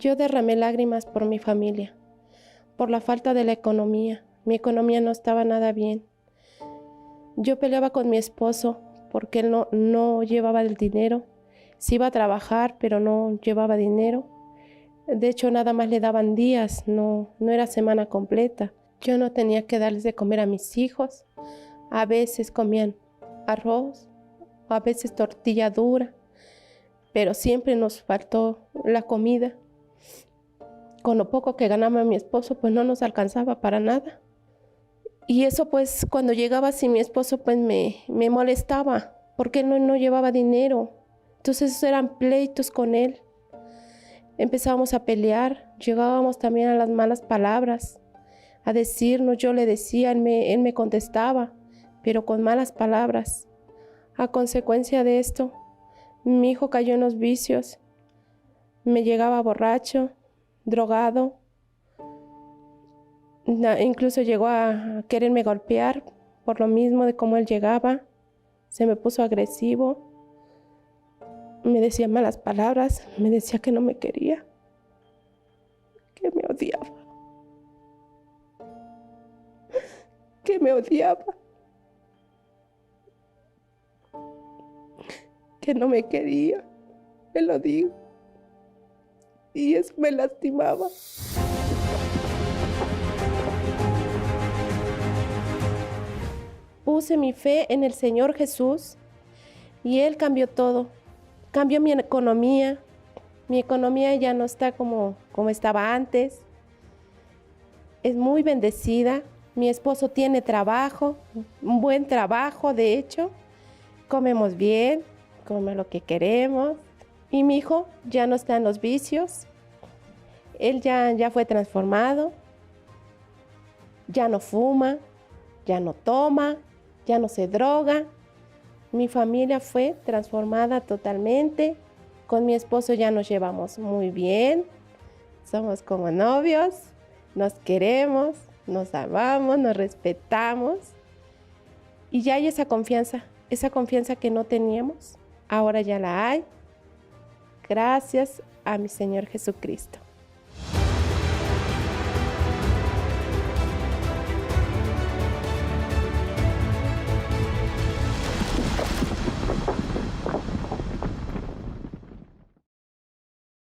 Yo derramé lágrimas por mi familia, por la falta de la economía. Mi economía no estaba nada bien. Yo peleaba con mi esposo porque él no llevaba el dinero. Sí iba a trabajar, pero no llevaba dinero. De hecho, nada más le daban días, no era semana completa. Yo no tenía que darles de comer a mis hijos. A veces comían arroz, a veces tortilla dura, pero siempre nos faltó la comida. Con lo poco que ganaba mi esposo, pues no nos alcanzaba para nada. Y eso pues cuando llegaba así mi esposo pues me molestaba, porque él no llevaba dinero. Entonces esos eran pleitos con él. Empezábamos a pelear, llegábamos también a las malas palabras, a decirnos, yo le decía, él me contestaba, pero con malas palabras. A consecuencia de esto, mi hijo cayó en los vicios, me llegaba borracho, drogado, incluso llegó a quererme golpear por lo mismo de cómo él llegaba, se me puso agresivo, me decía malas palabras, me decía que no me quería, que me odiaba, que me odiaba, que no me quería, me lo digo, y eso me lastimaba. Puse mi fe en el Señor Jesús y Él cambió todo. Cambió mi economía ya no está como estaba antes. Es muy bendecida. Mi esposo tiene trabajo, un buen trabajo de hecho. Comemos bien, come lo que queremos. Y mi hijo ya no está en los vicios. Él ya fue transformado. Ya no fuma, ya no toma, ya no se droga. Mi familia fue transformada totalmente. Con mi esposo ya nos llevamos muy bien. Somos como novios, nos queremos, nos amamos, nos respetamos. Y ya hay esa confianza que no teníamos, ahora ya la hay. Gracias a mi Señor Jesucristo.